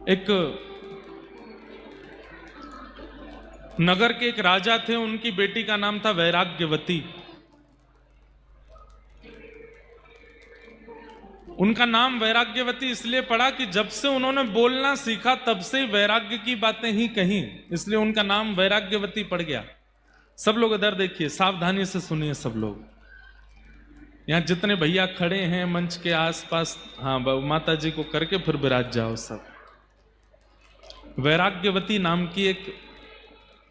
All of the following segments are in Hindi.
एक नगर के एक राजा थे, उनकी बेटी का नाम था वैराग्यवती। उनका नाम वैराग्यवती इसलिए पड़ा कि जब से उन्होंने बोलना सीखा तब से वैराग्य की बातें ही कही, इसलिए उनका नाम वैराग्यवती पड़ गया। सब लोग इधर देखिए, सावधानी से सुनिए सब लोग। यहां जितने भैया खड़े हैं मंच के आसपास, हाँ माता जी को करके फिर विराज जाओ सब। वैराग्यवती नाम की एक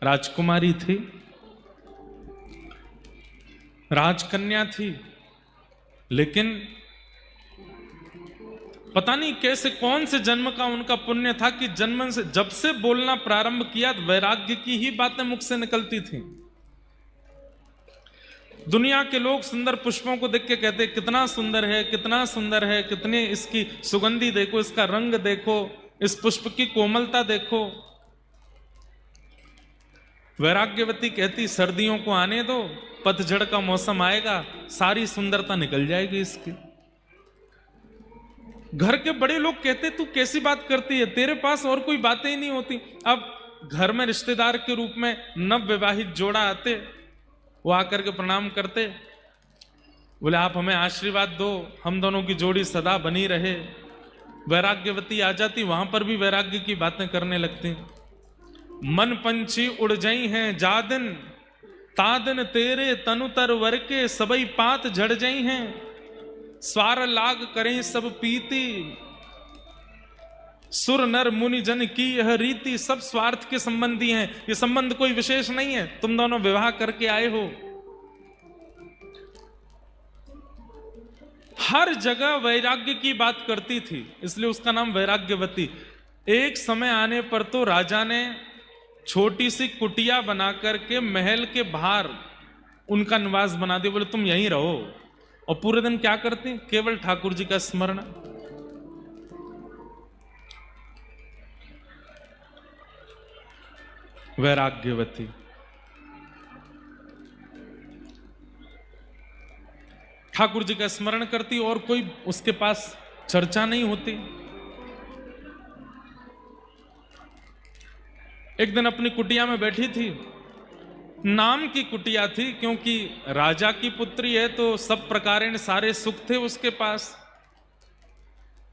राजकुमारी थी, राजकन्या थी, लेकिन पता नहीं कैसे कौन से जन्म का उनका पुण्य था कि जन्म से जब से बोलना प्रारंभ किया वैराग्य की ही बातें मुख से निकलती थी। दुनिया के लोग सुंदर पुष्पों को देख के कहते कितना सुंदर है, कितना सुंदर है, कितनी इसकी सुगंधी देखो, इसका रंग देखो, इस पुष्प की कोमलता देखो। वैराग्यवती कहती सर्दियों को आने दो, पतझड़ का मौसम आएगा, सारी सुंदरता निकल जाएगी इसकी। घर के बड़े लोग कहते तू कैसी बात करती है, तेरे पास और कोई बातें ही नहीं होती। अब घर में रिश्तेदार के रूप में नव विवाहित जोड़ा आते, वो आकर के प्रणाम करते, बोले आप हमें आशीर्वाद दो, हम दोनों की जोड़ी सदा बनी रहे। वैराग्यवती आ जाती, वहां पर भी वैराग्य की बातें करने लगती। मन पंछी उड़ जाई हैं जादिन, तादिन तेरे तनुतर वर के सबई पात झड़ जाई हैं, स्वार लाग करें सब पीती, सुर नर मुनि जन की यह रीति। सब स्वार्थ के संबंधी हैं, ये संबंध कोई विशेष नहीं है, तुम दोनों विवाह करके आए हो। हर जगह वैराग्य की बात करती थी, इसलिए उसका नाम वैराग्यवती। एक समय आने पर तो राजा ने छोटी सी कुटिया बना करके महल के बाहर उनका निवास बना दिया, बोले तुम यहीं रहो। और पूरे दिन क्या करती, केवल ठाकुर जी का स्मरण। वैराग्यवती ठाकुर जी का स्मरण करती और कोई उसके पास चर्चा नहीं होती। एक दिन अपनी कुटिया में बैठी थी, नाम की कुटिया थी क्योंकि राजा की पुत्री है तो सब प्रकारेण सारे सुख थे उसके पास,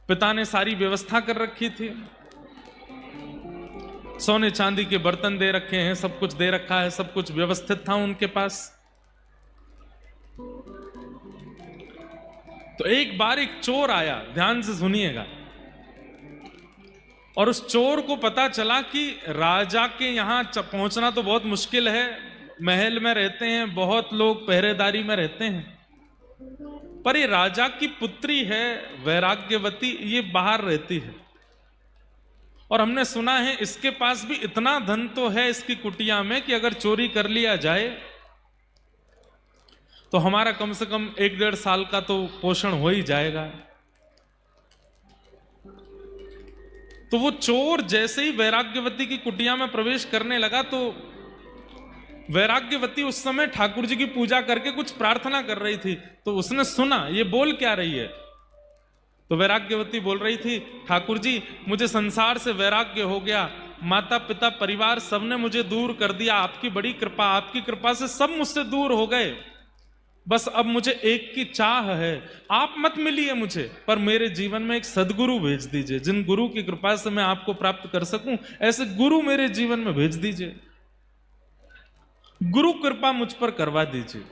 पिता ने सारी व्यवस्था कर रखी थी, सोने चांदी के बर्तन दे रखे हैं, सब कुछ दे रखा है, सब कुछ व्यवस्थित था उनके पास। तो एक बार एक चोर आया, ध्यान से सुनिएगा, और उस चोर को पता चला कि राजा के यहां पहुंचना तो बहुत मुश्किल है, महल में रहते हैं, बहुत लोग पहरेदारी में रहते हैं, पर ये राजा की पुत्री है वैराग्यवती, ये बाहर रहती है, और हमने सुना है इसके पास भी इतना धन तो है इसकी कुटिया में कि अगर चोरी कर लिया जाए तो हमारा कम से कम 1-1.5 साल का तो पोषण हो ही जाएगा। तो वो चोर जैसे ही वैराग्यवती की कुटिया में प्रवेश करने लगा तो वैराग्यवती उस समय ठाकुर जी की पूजा करके कुछ प्रार्थना कर रही थी, तो उसने सुना ये बोल क्या रही है। तो वैराग्यवती बोल रही थी, ठाकुर जी मुझे संसार से वैराग्य हो गया, माता पिता परिवार सबने मुझे दूर कर दिया, आपकी बड़ी कृपा, आपकी कृपा से सब मुझसे दूर हो गए, बस अब मुझे एक की चाह है, आप मत मिलिए मुझे, पर मेरे जीवन में एक सदगुरु भेज दीजिए, जिन गुरु की कृपा से मैं आपको प्राप्त कर सकूं, ऐसे गुरु मेरे जीवन में भेज दीजिए, गुरु कृपा मुझ पर करवा दीजिए।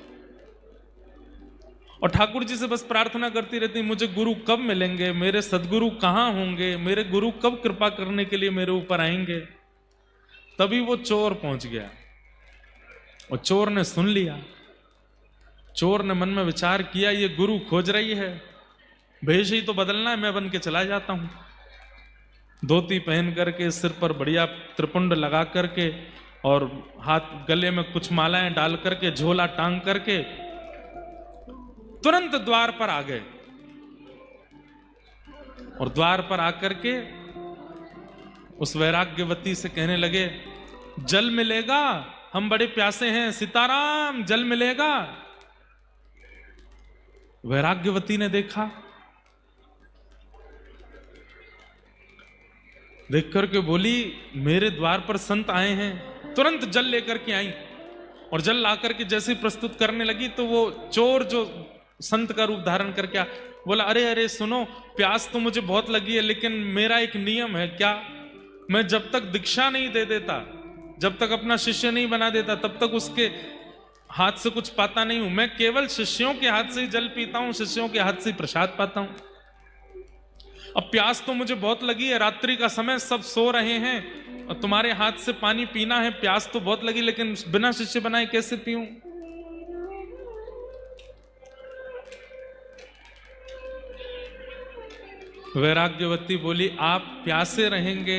और ठाकुर जी से बस प्रार्थना करती रहती, मुझे गुरु कब मिलेंगे, मेरे सदगुरु कहां होंगे, मेरे गुरु कब कृपा करने के लिए मेरे ऊपर आएंगे। तभी वो चोर पहुंच गया और चोर ने सुन लिया। चोर ने मन में विचार किया, ये गुरु खोज रही है, भेष ही तो बदलना है, मैं बन के चला जाता हूं। धोती पहन करके, सिर पर बढ़िया त्रिपुंड लगा करके और हाथ गले में कुछ मालाएं डाल करके, झोला टांग करके तुरंत द्वार पर आ गए और द्वार पर आकर के उस वैराग्यवती से कहने लगे, जल मिलेगा, हम बड़े प्यासे हैं, सीताराम जल मिलेगा। वैराग्यवती ने देखा देख करके बोली मेरे द्वार पर संत आए हैं। तुरंत जल लेकर के आई और जल ला करके जैसे ही प्रस्तुत करने लगी तो वो चोर जो संत का रूप धारण करके बोला, अरे अरे सुनो, प्यास तो मुझे बहुत लगी है, लेकिन मेरा एक नियम है। क्या? मैं जब तक दीक्षा नहीं दे देता, जब तक अपना शिष्य नहीं बना देता, तब तक उसके हाथ से कुछ पाता नहीं हूं। मैं केवल शिष्यों के हाथ से ही जल पीता हूं, शिष्यों के हाथ से ही प्रसाद पाता हूं। अब प्यास तो मुझे बहुत लगी है, रात्रि का समय, सब सो रहे हैं और तुम्हारे हाथ से पानी पीना है। प्यास तो बहुत लगी, लेकिन बिना शिष्य बनाए कैसे पीऊं? वैराग्यवती बोली, आप प्यासे रहेंगे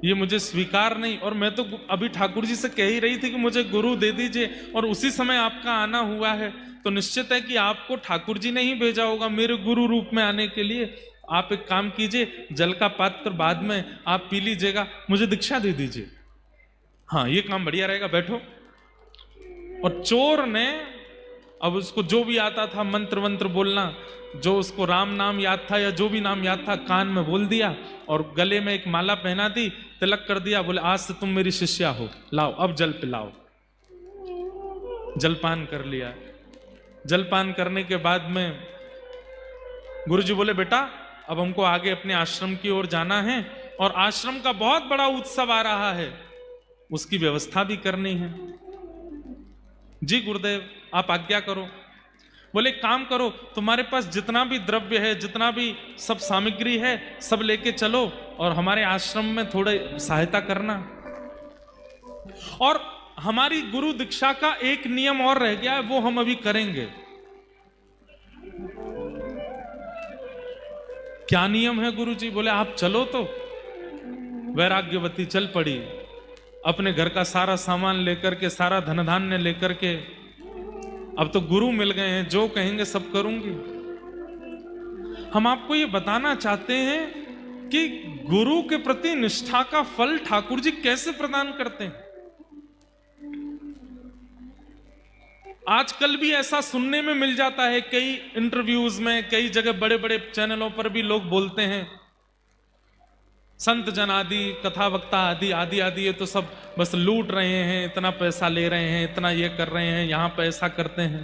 ये मुझे स्वीकार नहीं, और मैं तो अभी ठाकुर जी से कह ही रही थी कि मुझे गुरु दे दीजिए, और उसी समय आपका आना हुआ है, तो निश्चित है कि आपको ठाकुर जी ने ही भेजा होगा मेरे गुरु रूप में आने के लिए। आप एक काम कीजिए, जल का पात्र बाद में आप पी लीजिएगा, मुझे दीक्षा दे दीजिए। हाँ, ये काम बढ़िया रहेगा, बैठो। और चोर ने अब उसको जो भी आता था मंत्र वंत्र बोलना, जो उसको राम नाम याद था या जो भी नाम याद था, कान में बोल दिया और गले में एक माला पहना दी, तिलक कर दिया। बोले आज से तुम मेरी शिष्या हो, लाओ अब जल पिलाओ। जलपान कर लिया। जलपान करने के बाद में गुरुजी बोले, बेटा अब हमको आगे अपने आश्रम की ओर जाना है और आश्रम का बहुत बड़ा उत्सव आ रहा है, उसकी व्यवस्था भी करनी है। जी गुरुदेव, आप आज्ञा करो। बोले काम करो, तुम्हारे पास जितना भी द्रव्य है, जितना भी सब सामग्री है, सब लेके चलो और हमारे आश्रम में थोड़े सहायता करना। और हमारी गुरु दीक्षा का एक नियम और रह गया है, वो हम अभी करेंगे। क्या नियम है गुरुजी? बोले आप चलो। तो वैराग्यवती चल पड़ी, अपने घर का सारा सामान लेकर के, सारा धन धान्य लेकर के। अब तो गुरु मिल गए हैं, जो कहेंगे सब करूंगी। हम आपको ये बताना चाहते हैं कि गुरु के प्रति निष्ठा का फल ठाकुर जी कैसे प्रदान करते हैं। आजकल भी ऐसा सुनने में मिल जाता है, कई इंटरव्यूज में, कई जगह बड़े बड़े चैनलों पर भी लोग बोलते हैं, संत जन आदि, कथा वक्ता आदि आदि आदि, ये तो सब बस लूट रहे हैं, इतना पैसा ले रहे हैं, इतना ये कर रहे हैं, यहां पैसा करते हैं।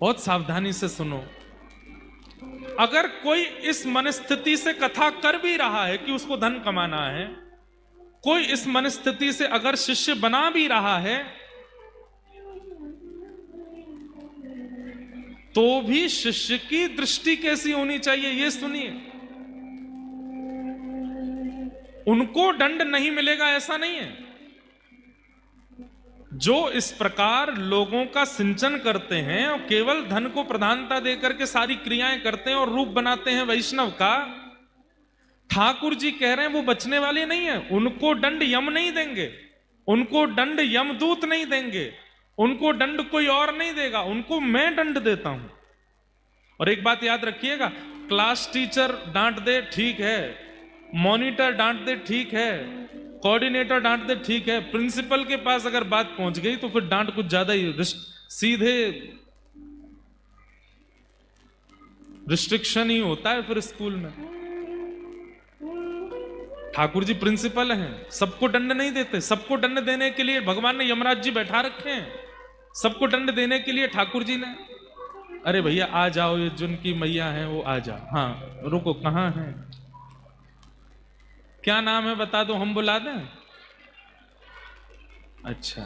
बहुत सावधानी से सुनो। अगर कोई इस मनस्थिति से कथा कर भी रहा है कि उसको धन कमाना है, कोई इस मनस्थिति से अगर शिष्य बना भी रहा है, तो भी शिष्य की दृष्टि कैसी होनी चाहिए ये सुनिए। उनको दंड नहीं मिलेगा ऐसा नहीं है। जो इस प्रकार लोगों का सिंचन करते हैं और केवल धन को प्रधानता देकर के सारी क्रियाएं करते हैं और रूप बनाते हैं वैष्णव का, ठाकुर जी कह रहे हैं वो बचने वाले नहीं है। उनको दंड यम नहीं देंगे, उनको दंड यमदूत नहीं देंगे, उनको दंड कोई और नहीं देगा, उनको मैं दंड देता हूं। और एक बात याद रखिएगा, क्लास टीचर डांट दे ठीक है, मॉनिटर डांट दे ठीक है, कोऑर्डिनेटर डांट दे ठीक है, प्रिंसिपल के पास अगर बात पहुंच गई तो फिर डांट कुछ ज्यादा ही, सीधे रिस्ट्रिक्शन ही होता है फिर स्कूल में। ठाकुर जी प्रिंसिपल हैं, सबको दंड नहीं देते। सबको दंड देने के लिए भगवान ने यमराज जी बैठा रखे हैं, सबको दंड देने के लिए ठाकुर जी ने, अरे भैया आ जाओ, ये जिनकी मैया है वो आ जाओ। हाँ रुको, कहां है, क्या नाम है बता दो, हम बुला दें। अच्छा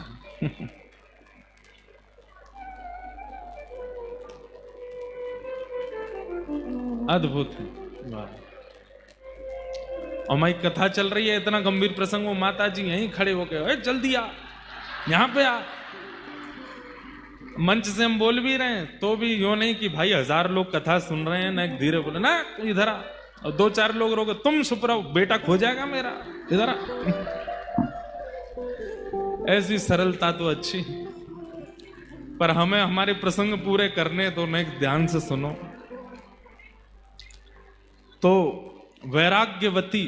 अद्भुत है, वाह। और माई कथा चल रही है, इतना गंभीर प्रसंग, वो माता जी यहीं खड़े हो गए, जल्दी आ, यहां पे आ। मंच से हम बोल भी रहे हैं तो भी यो नहीं कि भाई 1000 लोग कथा सुन रहे हैं ना, एक धीरे बोले ना तू इधर आ, और 2-4 लोग रोके, तुम चुप रहो, बेटा खो जाएगा मेरा, इधर आ। ऐसी सरलता तो अच्छी, पर हमें हमारे प्रसंग पूरे करने तो नहीं, ध्यान से सुनो। तो वैराग्यवती,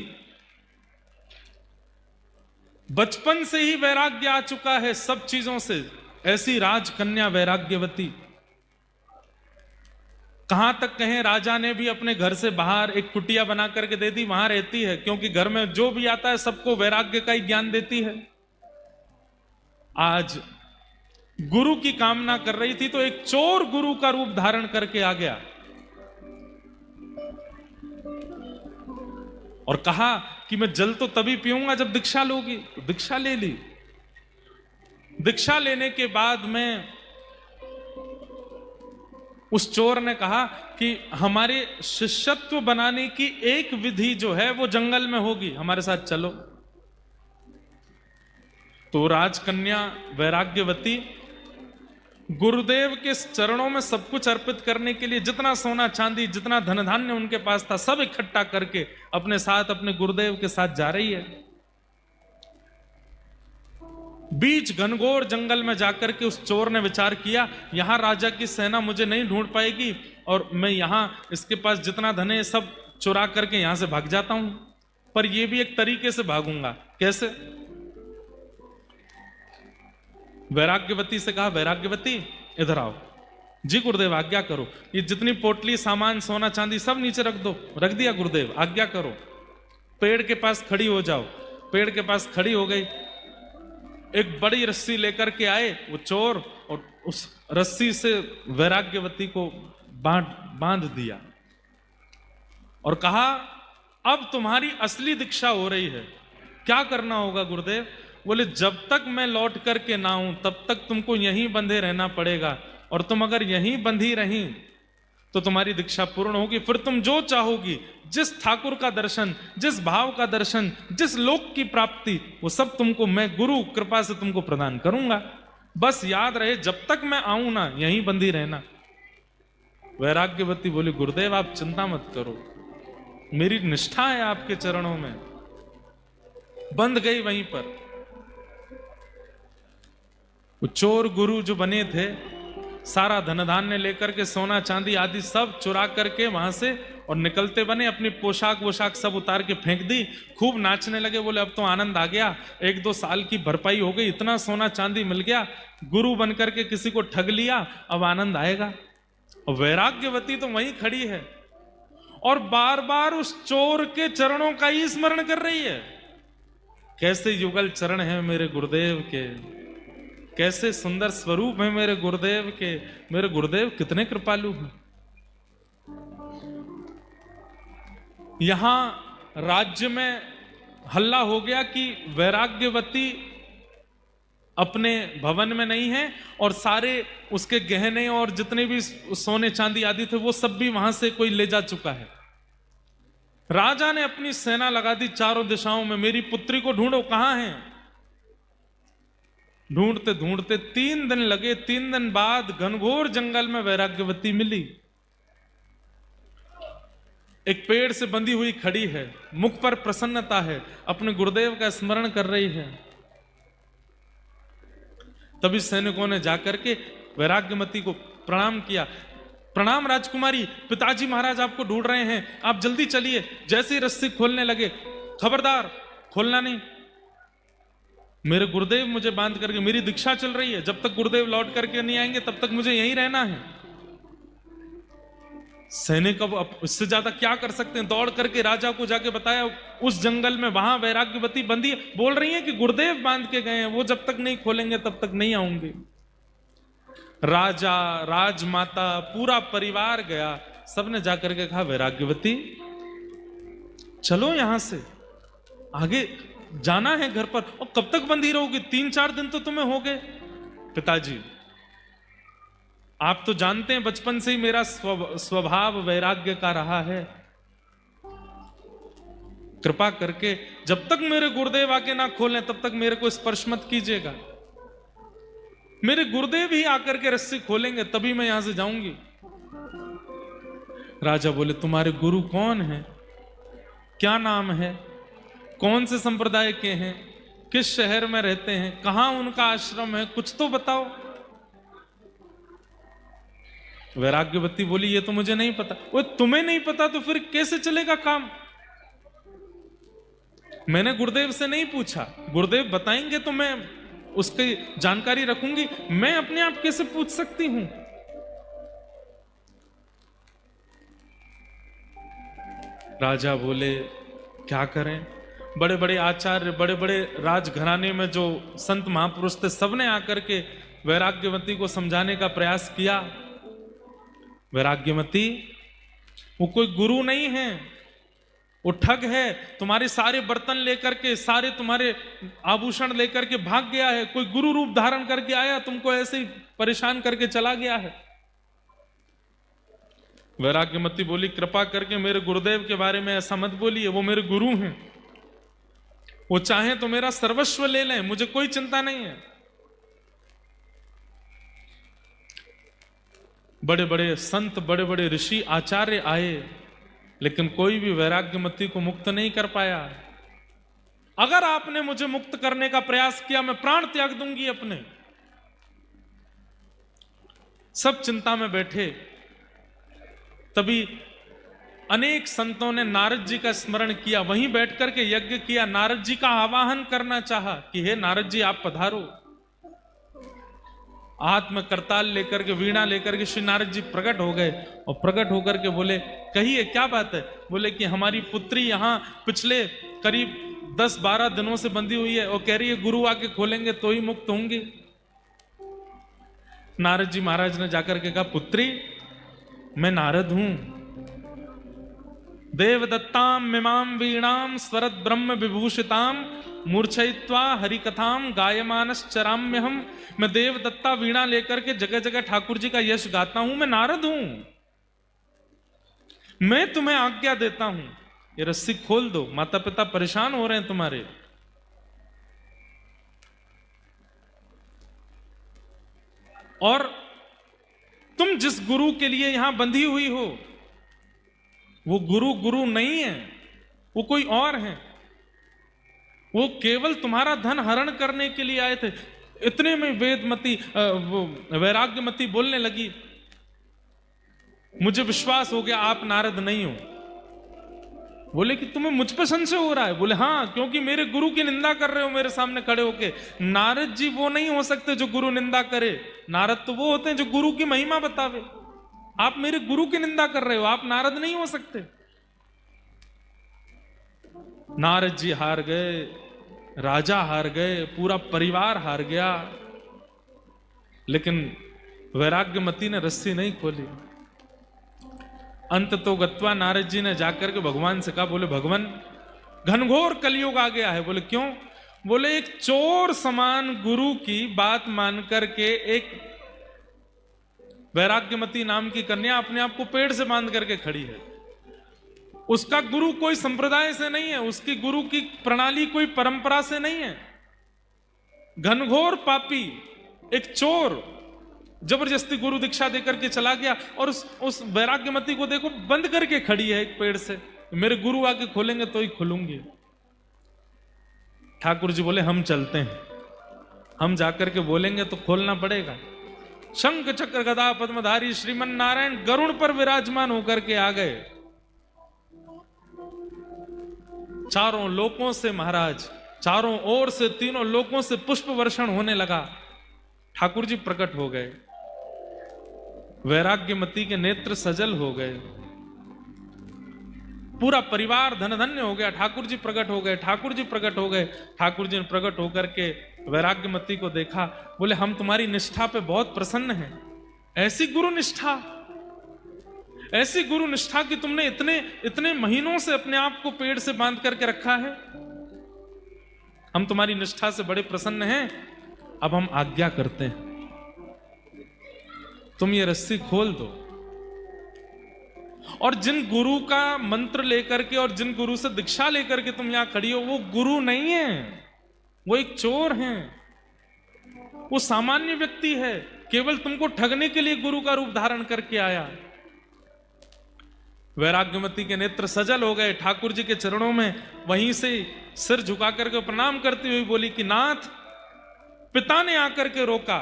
बचपन से ही वैराग्य आ चुका है सब चीजों से, ऐसी राजकन्या वैराग्यवती। कहां तक कहें, राजा ने भी अपने घर से बाहर एक कुटिया बना करके दे दी, वहां रहती है, क्योंकि घर में जो भी आता है सबको वैराग्य का ही ज्ञान देती है। आज गुरु की कामना कर रही थी तो एक चोर गुरु का रूप धारण करके आ गया और कहा कि मैं जल तो तभी पीऊंगा जब दीक्षा लोगी। तो दीक्षा ले ली। दीक्षा लेने के बाद में उस चोर ने कहा कि हमारे शिष्यत्व बनाने की एक विधि जो है वो जंगल में होगी, हमारे साथ चलो। तो राजकन्या वैराग्यवती गुरुदेव के चरणों में सब कुछ अर्पित करने के लिए जितना सोना चांदी, जितना धन धान्य उनके पास था, सब इकट्ठा करके अपने साथ अपने गुरुदेव के साथ जा रही है। बीच घनघोर जंगल में जाकर के उस चोर ने विचार किया, यहां राजा की सेना मुझे नहीं ढूंढ पाएगी और मैं यहां इसके पास जितना धन है सब चुरा करके यहां से भाग जाता हूं। पर यह भी एक तरीके से भागूंगा। कैसे? वैराग्यवती से कहा, वैराग्यवती इधर आओ। जी गुरुदेव आज्ञा करो। ये जितनी पोटली सामान सोना चांदी सब नीचे रख दो। रख दिया गुरुदेव, आज्ञा करो। पेड़ के पास खड़ी हो जाओ। पेड़ के पास खड़ी हो गई। एक बड़ी रस्सी लेकर के आए वो चोर और उस रस्सी से वैराग्यवती को बांध दिया और कहा, अब तुम्हारी असली दीक्षा हो रही है। क्या करना होगा गुरुदेव? बोले, जब तक मैं लौट करके ना आऊं तब तक तुमको यहीं बंधे रहना पड़ेगा, और तुम अगर यहीं बंधी रही तो तुम्हारी दीक्षा पूर्ण होगी। फिर तुम जो चाहोगी, जिस ठाकुर का दर्शन, जिस भाव का दर्शन, जिस लोक की प्राप्ति, वो सब तुमको मैं गुरु कृपा से तुमको प्रदान करूंगा। बस याद रहे, जब तक मैं आऊं ना यहीं बंधी रहना। वैराग्यवती बोली, गुरुदेव आप चिंता मत करो, मेरी निष्ठा है आपके चरणों में। बंध गई वहीं पर। वो चोर गुरु जो बने थे सारा धन धान्य लेकर के, सोना चांदी आदि सब चुरा करके वहां से और निकलते बने। अपनी पोशाक वोशाक सब उतार के फेंक दी। खूब नाचने लगे। बोले, अब तो आनंद आ गया, 1-2 साल की भरपाई हो गई, इतना सोना चांदी मिल गया, गुरु बन करके किसी को ठग लिया, अब आनंद आएगा। और वैराग्यवती तो वहीं खड़ी है और बार बार उस चोर के चरणों का ही स्मरण कर रही है। कैसे युगल चरण है मेरे गुरुदेव के, कैसे सुंदर स्वरूप है मेरे गुरुदेव के, मेरे गुरुदेव कितने कृपालु हैं। यहां राज्य में हल्ला हो गया कि वैराग्यवती अपने भवन में नहीं है और सारे उसके गहने और जितने भी सोने चांदी आदि थे वो सब भी वहां से कोई ले जा चुका है। राजा ने अपनी सेना लगा दी चारों दिशाओं में, मेरी पुत्री को ढूंढो, कहां है। ढूंढते ढूंढते 3 दिन लगे। 3 दिन बाद घनघोर जंगल में वैराग्यवती मिली। एक पेड़ से बंधी हुई खड़ी है, मुख पर प्रसन्नता है, अपने गुरुदेव का स्मरण कर रही है। तभी सैनिकों ने जाकर के वैराग्यवती को प्रणाम किया। प्रणाम राजकुमारी, पिताजी महाराज आपको ढूंढ रहे हैं, आप जल्दी चलिए। जैसे ही रस्सी खोलने लगे, खबरदार खोलना नहीं, मेरे गुरुदेव मुझे बांध करके, मेरी दीक्षा चल रही है, जब तक गुरुदेव लौट करके नहीं आएंगे तब तक मुझे यहीं रहना है। सैनिक अब इससे ज्यादा क्या कर सकते हैं, दौड़ करके राजा को जाके बताया, उस जंगल में वहां वैराग्यवती बंदी है, बोल रही है कि गुरुदेव बांध के गए हैं, वो जब तक नहीं खोलेंगे तब तक नहीं आऊंगी। राजा, राजमाता, पूरा परिवार गया। सबने जाकर के कहा, वैराग्यवती चलो यहां से आगे जाना है घर पर। और कब तक बंधी रहोगी? 3-4 दिन तो तुम्हें हो गए। पिताजी आप तो जानते हैं बचपन से ही मेरा स्वभाव वैराग्य का रहा है। कृपा करके जब तक मेरे गुरुदेव आके ना खोलें तब तक मेरे को स्पर्श मत कीजिएगा। मेरे गुरुदेव ही आकर के रस्सी खोलेंगे तभी मैं यहां से जाऊंगी। राजा बोले, तुम्हारे गुरु कौन है, क्या नाम है, कौन से संप्रदाय के हैं, किस शहर में रहते हैं, कहां उनका आश्रम है, कुछ तो बताओ। वैराग्यवती बोली, ये तो मुझे नहीं पता। वो तुम्हें नहीं पता तो फिर कैसे चलेगा काम? मैंने गुरुदेव से नहीं पूछा, गुरुदेव बताएंगे तो मैं उसकी जानकारी रखूंगी, मैं अपने आप कैसे पूछ सकती हूं? राजा बोले क्या करें, बड़े बड़े आचार्य, बड़े बड़े राजघराने में जो संत महापुरुष थे, सबने आकर के वैराग्यवती को समझाने का प्रयास किया। वैराग्यवती वो कोई गुरु नहीं है, वो ठग है, तुम्हारे सारे बर्तन लेकर के, सारे तुम्हारे आभूषण लेकर के भाग गया है, कोई गुरु रूप धारण करके आया, तुमको ऐसे ही परेशान करके चला गया है। वैराग्यवती बोली कृपा करके मेरे गुरुदेव के बारे में ऐसा मत बोलिए, वो मेरे गुरु हैं, वो चाहे तो मेरा सर्वस्व ले लें, मुझे कोई चिंता नहीं है। बड़े बड़े संत, बड़े बड़े ऋषि आचार्य आए, लेकिन कोई भी वैराग्यवती को मुक्त नहीं कर पाया। अगर आपने मुझे मुक्त करने का प्रयास किया, मैं प्राण त्याग दूंगी अपने। सब चिंता में बैठे। तभी अनेक संतों ने नारद जी का स्मरण किया, वहीं बैठ करके यज्ञ किया, नारद जी का आवाहन करना चाहा कि हे नारद जी आप पधारो। हाथ में करताल लेकर के, वीणा लेकर के श्री नारद जी प्रकट हो गए और प्रकट होकर के बोले कहिए क्या बात है। बोले कि हमारी पुत्री यहाँ पिछले करीब 10-12 दिनों से बंधी हुई है और कह रही है गुरु आके खोलेंगे तो ही मुक्त होंगे। नारद जी महाराज ने जाकर के कहा पुत्री मैं नारद हूं, देवदत्ताम मिमाम वीणाम स्वरत ब्रह्म विभूषिताम मूर्छयित्वा हरिकथाम गायमानश्चराम्यहम। मैं देवदत्ता वीणा लेकर के जगह जगह ठाकुर जी का यश गाता हूं, मैं नारद हूं। मैं तुम्हें आज्ञा देता हूं ये रस्सी खोल दो, माता पिता परेशान हो रहे हैं तुम्हारे। और तुम जिस गुरु के लिए यहां बंधी हुई हो वो गुरु नहीं है, वो कोई और है, वो केवल तुम्हारा धन हरण करने के लिए आए थे। इतने में वेदमती वैराग्यमती बोलने लगी मुझे विश्वास हो गया आप नारद नहीं हो। बोले कि तुम्हें मुझ पर संशय हो रहा है? बोले हाँ, क्योंकि मेरे गुरु की निंदा कर रहे हो मेरे सामने खड़े होके। नारद जी वो नहीं हो सकते जो गुरु निंदा करे, नारद तो वो होते हैं जो गुरु की महिमा बतावे। आप मेरे गुरु की निंदा कर रहे हो, आप नारद नहीं हो सकते। नारद जी हार गए, राजा हार गए, पूरा परिवार हार गया, लेकिन वैराग्यमती ने रस्सी नहीं खोली। अंत तो गत्वा नारद जी ने जाकर के भगवान से कहा, बोले भगवान घनघोर कलयुग आ गया है। बोले क्यों? बोले एक चोर समान गुरु की बात मान करके एक वैराग्यमती नाम की कन्या अपने आप को पेड़ से बांध करके खड़ी है। उसका गुरु कोई संप्रदाय से नहीं है, उसकी गुरु की प्रणाली कोई परंपरा से नहीं है। घनघोर पापी एक चोर जबरदस्ती गुरु दीक्षा देकर के चला गया और उस वैराग्यमती को देखो बंद करके खड़ी है एक पेड़ से। मेरे गुरु आके खोलेंगे तो ही खुलूंगी। ठाकुर जी बोले हम चलते हैं, हम जाकर के बोलेंगे तो खोलना पड़ेगा। शंख चक्र गदा पद्मधारी श्रीमन नारायण गरुड़ पर विराजमान होकर के आ गए। चारों लोकों से महाराज, चारों ओर से, तीनों लोकों से पुष्प वर्षण होने लगा। ठाकुर जी प्रकट हो गए, वैराग्यमती के नेत्र सजल हो गए, पूरा परिवार धन धन्य हो गया। ठाकुर जी प्रकट हो गए, ठाकुर जी प्रकट हो गए। ठाकुर जी ने प्रकट होकर के वैराग्यमती को देखा, बोले हम तुम्हारी निष्ठा पे बहुत प्रसन्न हैं। ऐसी गुरु निष्ठा, ऐसी गुरु निष्ठा कि तुमने इतने इतने महीनों से अपने आप को पेड़ से बांध करके रखा है। हम तुम्हारी निष्ठा से बड़े प्रसन्न हैं। अब हम आज्ञा करते हैं, तुम ये रस्सी खोल दो। और जिन गुरु का मंत्र लेकर के और जिन गुरु से दीक्षा लेकर के तुम यहां खड़ी हो, वो गुरु नहीं है, वो एक चोर है, वो सामान्य व्यक्ति है, केवल तुमको ठगने के लिए गुरु का रूप धारण करके आया। वैराग्यमती के नेत्र सजल हो गए, ठाकुर जी के चरणों में वहीं से सिर झुका करके प्रणाम करती हुई बोली कि नाथ, पिता ने आकर के रोका,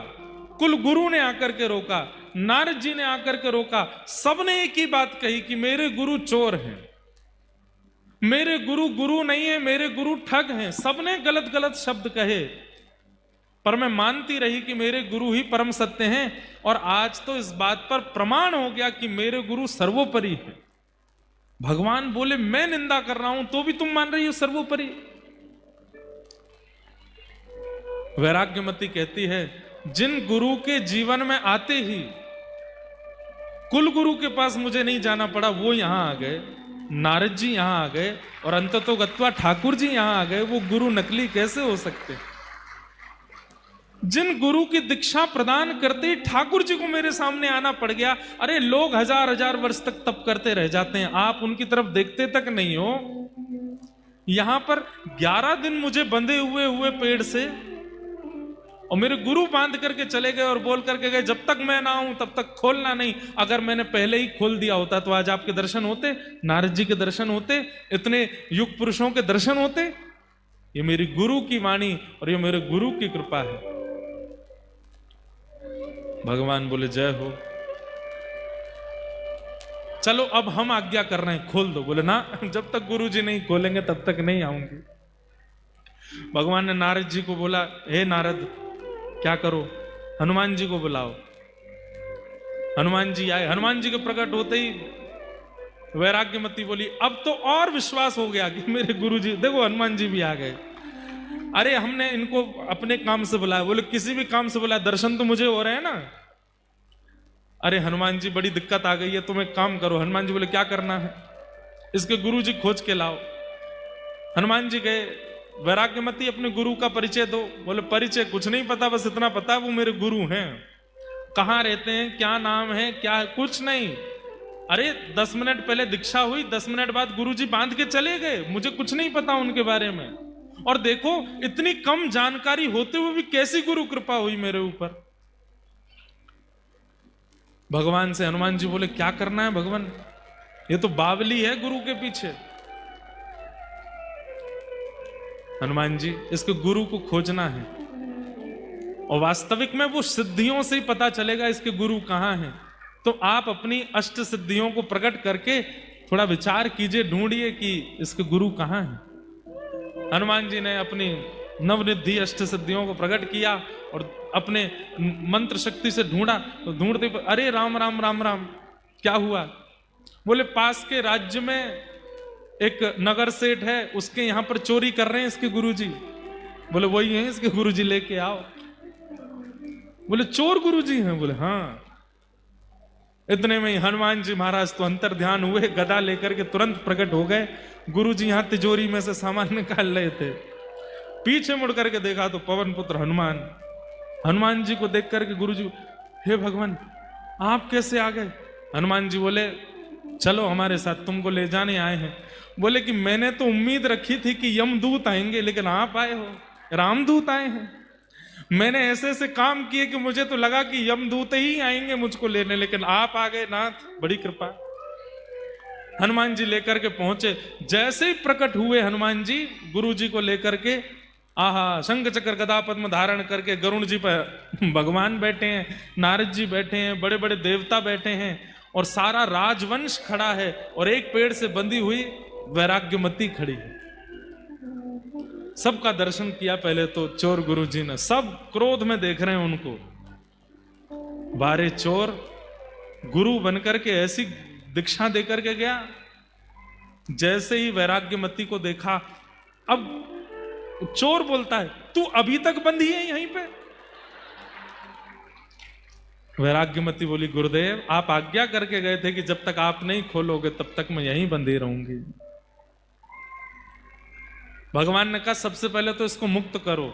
कुल गुरु ने आकर के रोका, नारद जी ने आकर के रोका, सबने एक ही बात कही कि मेरे गुरु चोर हैं, मेरे गुरु गुरु नहीं है, मेरे गुरु ठग हैं। सबने गलत गलत शब्द कहे, पर मैं मानती रही कि मेरे गुरु ही परम सत्य हैं। और आज तो इस बात पर प्रमाण हो गया कि मेरे गुरु सर्वोपरि है। भगवान बोले मैं निंदा कर रहा हूं तो भी तुम मान रही हो सर्वोपरि। वैराग्यमती कहती है जिन गुरु के जीवन में आते ही कुल गुरु के पास मुझे नहीं जाना पड़ा, वो यहां आ गए, नारद जी यहां आ गए, और अंततोगत्वा ठाकुर जी यहां आ गए, वो गुरु नकली कैसे हो सकते? जिन गुरु की दीक्षा प्रदान करते ही ठाकुर जी को मेरे सामने आना पड़ गया। अरे लोग हजार हजार वर्ष तक तप करते रह जाते हैं, आप उनकी तरफ देखते तक नहीं हो। यहां पर 11 दिन मुझे बंधे हुए पेड़ से, और मेरे गुरु बांध करके चले गए और बोल करके गए जब तक मैं ना आऊं तब तक खोलना नहीं। अगर मैंने पहले ही खोल दिया होता तो आज आपके दर्शन होते, नारद जी के दर्शन होते, इतने युग पुरुषों के दर्शन होते। ये मेरी गुरु की वाणी और ये मेरे गुरु की कृपा है। भगवान बोले जय हो, चलो अब हम आज्ञा कर रहे हैं, खोल दो। बोले ना, जब तक गुरु जी नहीं खोलेंगे तब तक नहीं आऊंगी। भगवान ने नारद जी को बोला, हे नारद क्या करो, हनुमान जी को बुलाओ। हनुमान जी आए। हनुमान जी के प्रकट होते ही वैराग्यमती बोली अब तो और विश्वास हो गया कि मेरे गुरु जी, देखो हनुमान जी भी आ गए। अरे हमने इनको अपने काम से बुलाया। बोले किसी भी काम से बुलाया, दर्शन तो मुझे हो रहे हैं ना। अरे हनुमान जी बड़ी दिक्कत आ गई है, तुम एक काम करो। हनुमान जी बोले क्या करना है? इसके गुरु जी खोज के लाओ। हनुमान जी गए, वैराग्यमती अपने गुरु का परिचय दो। बोले परिचय कुछ नहीं पता, बस इतना पता है वो मेरे गुरु हैं। कहां रहते हैं, क्या नाम है, क्या है, कुछ नहीं। अरे 10 मिनट पहले दीक्षा हुई, 10 मिनट बाद गुरुजी बांध के चले गए, मुझे कुछ नहीं पता उनके बारे में। और देखो इतनी कम जानकारी होते हुए भी कैसी गुरु कृपा हुई मेरे ऊपर। भगवान से हनुमान जी बोले क्या करना है भगवान, ये तो बावली है गुरु के पीछे। हनुमान जी इसके गुरु को खोजना है, और वास्तविक में वो सिद्धियों से ही पता चलेगा इसके गुरु कहां हैं। तो आप अपनी अष्ट सिद्धियों को प्रकट करके थोड़ा विचार कीजिए, ढूंढिए कि इसके गुरु कहां हैं। हनुमान जी ने अपनी नवनिधि अष्ट सिद्धियों को प्रकट किया और अपने मंत्र शक्ति से ढूंढा। तो ढूंढते अरे राम राम राम राम, क्या हुआ? बोले पास के राज्य में एक नगर सेठ है, उसके यहां पर चोरी कर रहे हैं इसके गुरुजी। बोले वही हैं इसके गुरुजी, लेके आओ। बोले चोर गुरुजी हैं? बोले हाँ। इतने में हनुमान जी महाराज तो अंतर ध्यान हुए, गदा लेकर के तुरंत प्रकट हो गए। गुरुजी यहां तिजोरी में से सामान निकाल रहे थे। पीछे मुड़ करके देखा तो पवन पुत्र हनुमान। हनुमान जी को देख करके गुरुजी, हे भगवान आप कैसे आ गए? हनुमान जी बोले चलो हमारे साथ, तुमको ले जाने आए हैं। बोले कि मैंने तो उम्मीद रखी थी कि यमदूत आएंगे, लेकिन आप आए हो, रामदूत आए हैं। मैंने ऐसे ऐसे काम किए कि मुझे तो लगा कि यमदूत ही आएंगे मुझको लेने, लेकिन आप आ गए नाथ, बड़ी कृपा। हनुमान जी लेकर के पहुंचे। जैसे ही प्रकट हुए हनुमान जी गुरु जी को लेकर के, आहा शंख चक्र गदा पद्म धारण करके गरुण जी पर भगवान बैठे हैं, नारद जी बैठे हैं, बड़े बड़े देवता बैठे हैं, और सारा राजवंश खड़ा है, और एक पेड़ से बंधी हुई वैराग्यमती खड़ी है। सबका दर्शन किया पहले तो चोर गुरु जी ने, सब क्रोध में देख रहे हैं उनको। बारे चोर गुरु बनकर के ऐसी दीक्षा देकर के गया। जैसे ही वैराग्यमती को देखा, अब चोर बोलता है तू अभी तक बंधी है यहीं पे? वैराग्यमती बोली गुरुदेव आप आज्ञा करके गए थे कि जब तक आप नहीं खोलोगे तब तक मैं यहीं बंधी रहूंगी। भगवान ने कहा सबसे पहले तो इसको मुक्त करो।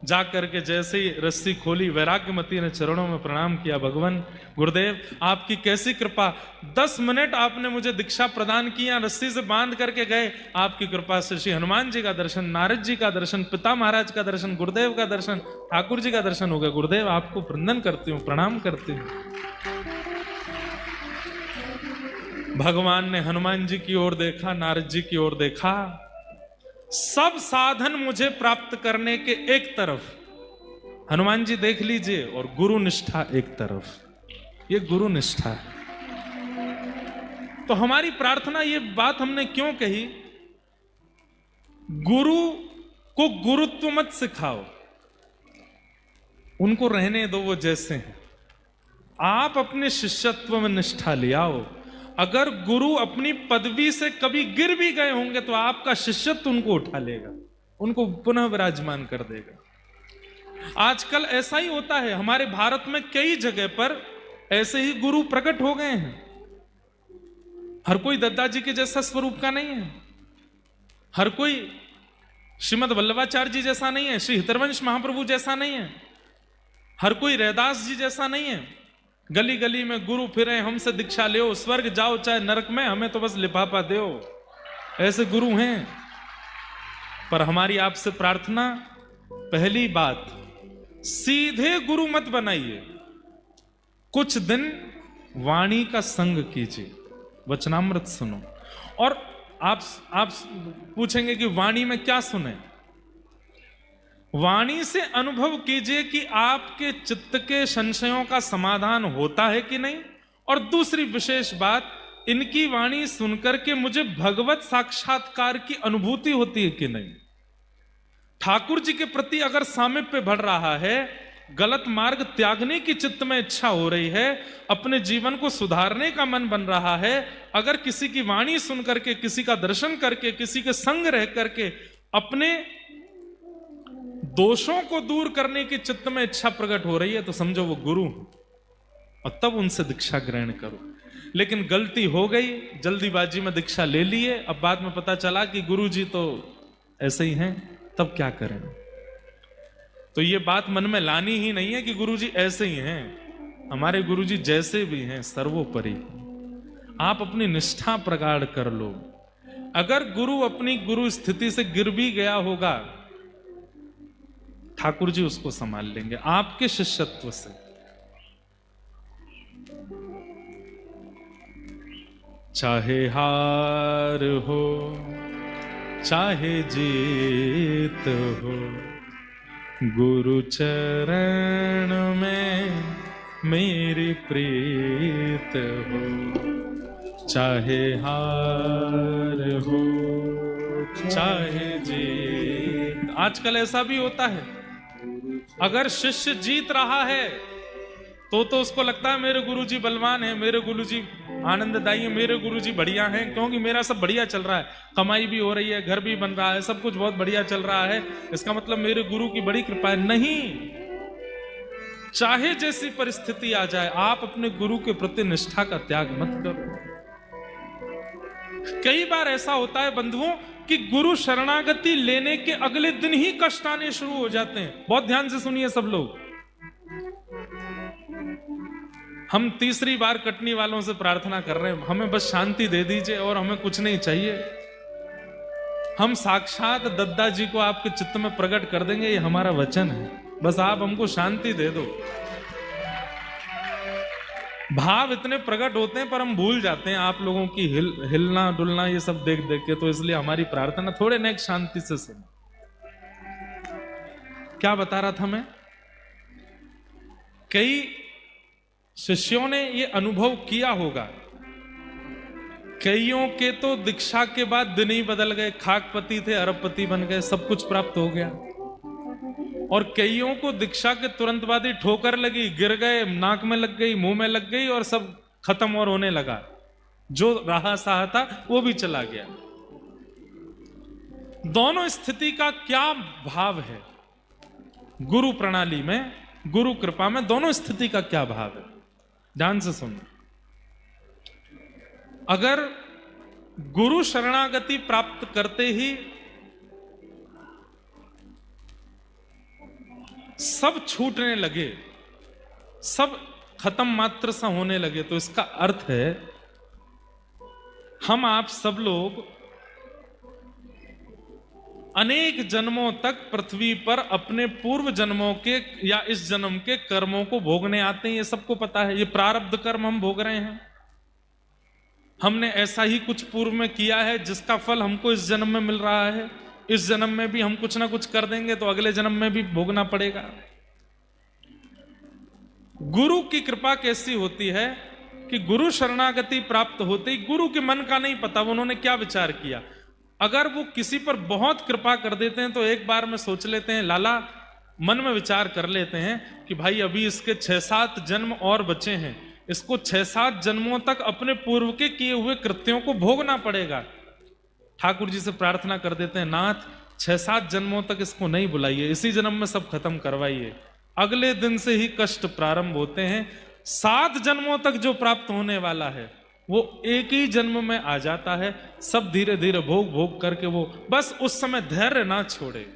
जा करके जैसे ही रस्सी खोली, वैराग्यमती ने चरणों में प्रणाम किया। भगवान गुरुदेव आपकी कैसी कृपा, 10 मिनट आपने मुझे दीक्षा प्रदान किया, रस्सी से बांध करके गए। आपकी कृपा से श्री हनुमान जी का दर्शन, नारद जी का दर्शन, पिता महाराज का दर्शन, गुरुदेव का दर्शन, ठाकुर जी का दर्शन हो गया। गुरुदेव आपको वंदन करती हूँ, प्रणाम करती हूँ। भगवान ने हनुमान जी की ओर देखा, नारद जी की ओर देखा। सब साधन मुझे प्राप्त करने के एक तरफ हनुमान जी देख लीजिए, और गुरु निष्ठा एक तरफ। ये गुरु निष्ठा है। तो हमारी प्रार्थना, ये बात हमने क्यों कही, गुरु को गुरुत्व मत सिखाओ, उनको रहने दो वो जैसे हैं। आप अपने शिष्यत्व में निष्ठा ले आओ। अगर गुरु अपनी पदवी से कभी गिर भी गए होंगे तो आपका शिष्यत्व उनको उठा लेगा, उनको पुनः विराजमान कर देगा। आजकल ऐसा ही होता है, हमारे भारत में कई जगह पर ऐसे ही गुरु प्रकट हो गए हैं। हर कोई दद्दा जी के जैसा स्वरूप का नहीं है, हर कोई श्रीमद वल्लभाचार्य जी जैसा नहीं है, श्री हितरवंश महाप्रभु जैसा नहीं है, हर कोई रैदास जी जैसा नहीं है। गली गली में गुरु फिरे, हमसे दीक्षा ले, स्वर्ग जाओ चाहे नरक में, हमें तो बस लिफाफा दो, ऐसे गुरु हैं। पर हमारी आपसे प्रार्थना, पहली बात, सीधे गुरु मत बनाइए, कुछ दिन वाणी का संग कीजिए, वचनामृत सुनो। और आप पूछेंगे कि वाणी में क्या सुने? वाणी से अनुभव कीजिए कि आपके चित्त के संशयों का समाधान होता है कि नहीं। और दूसरी विशेष बात, इनकी वाणी सुनकर के मुझे भगवत साक्षात्कार की अनुभूति होती है कि नहीं। ठाकुर जी के प्रति अगर सामीप्य बढ़ रहा है, गलत मार्ग त्यागने की चित्त में इच्छा हो रही है, अपने जीवन को सुधारने का मन बन रहा है, अगर किसी की वाणी सुन करके, किसी का दर्शन करके, किसी के संग रह करके अपने दोषों को दूर करने की चित्त में इच्छा प्रकट हो रही है, तो समझो वो गुरु, और तब उनसे दीक्षा ग्रहण करो। लेकिन गलती हो गई, जल्दीबाजी में दीक्षा ले लिए, अब बाद में पता चला कि गुरु जी तो ऐसे ही हैं, तब क्या करें? तो ये बात मन में लानी ही नहीं है कि गुरुजी ऐसे ही हैं। हमारे गुरुजी जैसे भी हैं सर्वोपरि। आप अपनी निष्ठा प्रगाढ़ कर लो। अगर गुरु अपनी गुरु स्थिति से गिर भी गया होगा, ठाकुर जी उसको संभाल लेंगे आपके शिष्यत्व से। चाहे हार हो चाहे जीत हो, गुरु चरण में मेरी प्रीत हो। चाहे हार हो चाहे जीत। आजकल ऐसा भी होता है, अगर शिष्य जीत रहा है तो उसको लगता है मेरे गुरुजी बलवान है, मेरे गुरुजी आनंददायी है, मेरे गुरुजी बढ़िया हैं, क्योंकि मेरा सब बढ़िया चल रहा है, कमाई भी हो रही है, घर भी बन रहा है, सब कुछ बहुत बढ़िया चल रहा है, इसका मतलब मेरे गुरु की बड़ी कृपा है। नहीं, चाहे जैसी परिस्थिति आ जाए, आप अपने गुरु के प्रति निष्ठा का त्याग मत करो। कई बार ऐसा होता है बंधुओं कि गुरु शरणागति लेने के अगले दिन ही कष्ट आने शुरू हो जाते हैं। बहुत ध्यान से सुनिए सब लोग। हम तीसरी बार कटनी वालों से प्रार्थना कर रहे हैं, हमें बस शांति दे दीजिए और हमें कुछ नहीं चाहिए। हम साक्षात दद्दा जी को आपके चित्त में प्रकट कर देंगे, ये हमारा वचन है। बस आप हमको शांति दे दो। भाव इतने प्रकट होते हैं पर हम भूल जाते हैं आप लोगों की हिलना डुलना ये सब देख देख के, तो इसलिए हमारी प्रार्थना थोड़े नेक शांति से सुनो। क्या बता रहा था मैं? कई शिष्यों ने ये अनुभव किया होगा, कईयों के तो दीक्षा के बाद दिन ही बदल गए, खाकपति थे अरबपति बन गए, सब कुछ प्राप्त हो गया। और कईयों को दीक्षा के तुरंत बाद ही ठोकर लगी, गिर गए, नाक में लग गई, मुंह में लग गई और सब खत्म और होने लगा। जो रहा सहा था वो भी चला गया। दोनों स्थिति का क्या भाव है गुरु प्रणाली में, गुरु कृपा में? दोनों स्थिति का क्या भाव है? ध्यान से सुनो। अगर गुरु शरणागति प्राप्त करते ही सब छूटने लगे, सब खत्म मात्र सा होने लगे, तो इसका अर्थ है हम आप सब लोग अनेक जन्मों तक पृथ्वी पर अपने पूर्व जन्मों के या इस जन्म के कर्मों को भोगने आते हैं। ये सबको पता है, ये प्रारब्ध कर्म हम भोग रहे हैं। हमने ऐसा ही कुछ पूर्व में किया है जिसका फल हमको इस जन्म में मिल रहा है। इस जन्म में भी हम कुछ ना कुछ कर देंगे तो अगले जन्म में भी भोगना पड़ेगा। गुरु की कृपा कैसी होती है कि गुरु शरणागति प्राप्त होते ही गुरु के मन का नहीं पता उन्होंने क्या विचार किया। अगर वो किसी पर बहुत कृपा कर देते हैं तो एक बार में सोच लेते हैं, लाला मन में विचार कर लेते हैं कि भाई अभी इसके 6-7 जन्म और बचे हैं, इसको 6-7 जन्मों तक अपने पूर्व के किए हुए कृत्यों को भोगना पड़ेगा। ठाकुर जी से प्रार्थना कर देते हैं, नाथ 6-7 जन्मों तक इसको नहीं बुलाइए, इसी जन्म में सब खत्म करवाइए। अगले दिन से ही कष्ट प्रारंभ होते हैं। 7 जन्मों तक जो प्राप्त होने वाला है वो एक ही जन्म में आ जाता है। सब धीरे धीरे भोग भोग करके वो बस उस समय धैर्य ना छोड़े,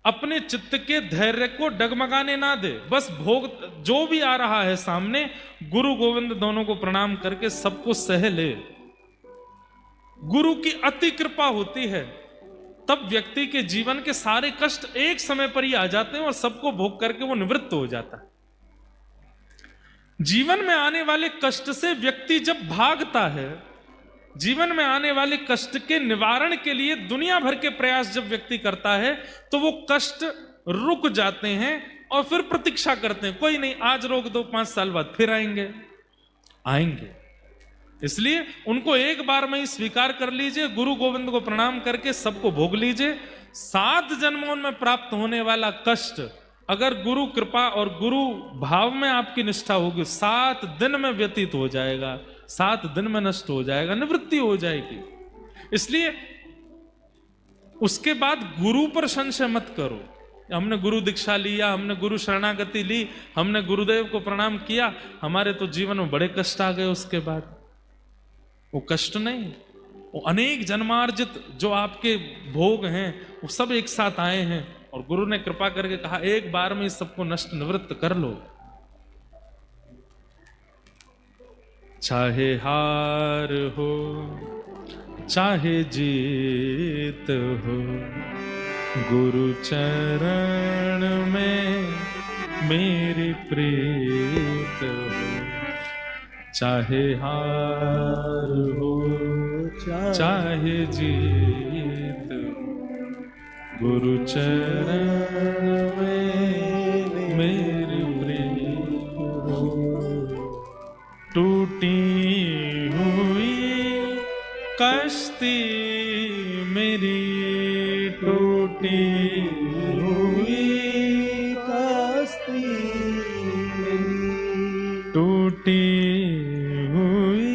अपने चित्त के धैर्य को डगमगाने ना दे, बस भोग जो भी आ रहा है सामने, गुरु गोविंद दोनों को प्रणाम करके सबको सह ले। गुरु की अति कृपा होती है, तब व्यक्ति के जीवन के सारे कष्ट एक समय पर ही आ जाते हैं और सबको भोग करके वो निवृत्त हो जाता है। जीवन में आने वाले कष्ट से व्यक्ति जब भागता है, जीवन में आने वाले कष्ट के निवारण के लिए दुनिया भर के प्रयास जब व्यक्ति करता है, तो वो कष्ट रुक जाते हैं और फिर प्रतीक्षा करते हैं, कोई नहीं आज रोक दो, 5 साल बाद फिर आएंगे। इसलिए उनको एक बार में ही स्वीकार कर लीजिए, गुरु गोविंद को प्रणाम करके सबको भोग लीजिए। 7 जन्मों में प्राप्त होने वाला कष्ट अगर गुरु कृपा और गुरु भाव में आपकी निष्ठा होगी, 7 दिन में व्यतीत हो जाएगा, 7 दिन में नष्ट हो जाएगा, निवृत्ति हो जाएगी। इसलिए उसके बाद गुरु पर संशय मत करो। हमने गुरु दीक्षा लिया, हमने गुरु शरणागति ली, हमने गुरुदेव को प्रणाम किया, हमारे तो जीवन में बड़े कष्ट आ गए। उसके बाद वो कष्ट नहीं, वो अनेक जन्मार्जित जो आपके भोग हैं वो सब एक साथ आए हैं और गुरु ने कृपा करके कहा एक बार में सबको नष्ट निवृत्त कर लो। चाहे हार हो चाहे जीत हो, गुरु चरण में मेरी प्रीत हो। चाहे हार हो चाहे जीत हो, गुरु चरण में मेरी प्रीत हो। टूटी हुई कश्ती मेरी, टूटी हुई कश्ती मेरी, टूटी हुई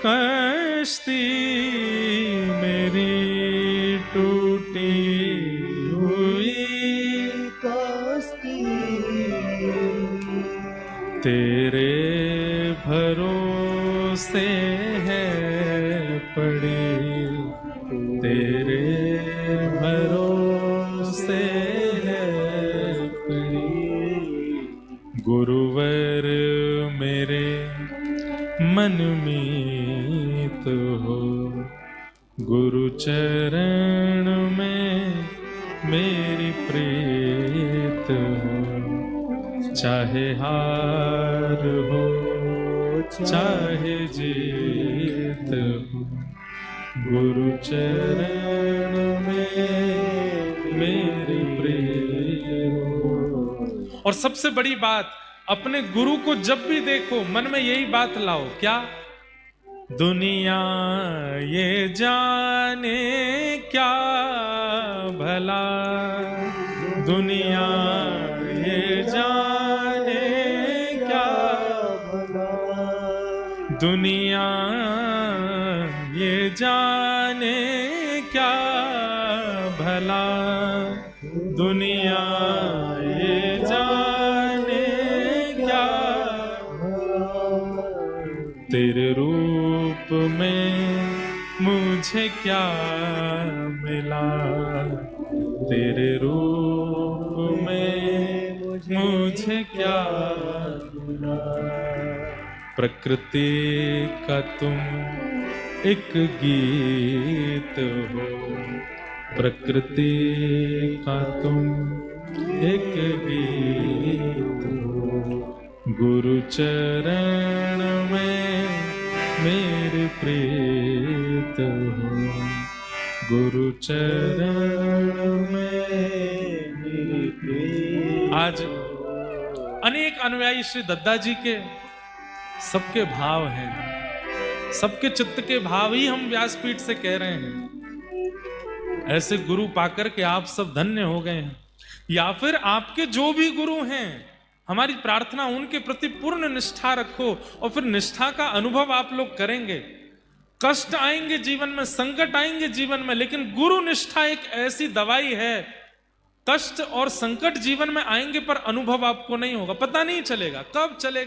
कश्ती मेरी, टूटी हुई कश्ती तेरे भरोसे है पड़ी, तेरे भरोसे है पड़ी। गुरुवर मेरे मन मीत हो, गुरु चरण में मेरी प्रीत हो। चाहे हार हो चाहे जीत हो, गुरु चरण में मेरी प्रीत हो। और सबसे बड़ी बात, अपने गुरु को जब भी देखो मन में यही बात लाओ, क्या? दुनिया ये जाने क्या भला, दुनिया ये जाने क्या भला, दुनिया ये जाने क्या भला, दुनिया ये जाने क्या भला। तेरे रूप में मुझे क्या मिला, तेरे रूप में मुझे क्या मिला। प्रकृति का तुम एक गीत हो, प्रकृति का तुम एक गीत हो। गुरु चरण में मेरी प्रीत हो, गुरु चरण में मेरी प्रीत। आज अनेक अनुयायी श्री दद्दा जी के सबके भाव हैं, सबके चित्त के भाव ही हम व्यासपीठ से कह रहे हैं। ऐसे गुरु पाकर के आप सब धन्य हो गए हैं, या फिर आपके जो भी गुरु हैं, हमारी प्रार्थना उनके प्रति पूर्ण निष्ठा रखो और फिर निष्ठा का अनुभव आप लोग करेंगे। कष्ट आएंगे जीवन में, संकट आएंगे जीवन में, लेकिन गुरु निष्ठा एक ऐसी दवाई है। कष्ट और संकट जीवन में आएंगे पर अनुभव आपको नहीं होगा, पता नहीं चलेगा कब चलेगा।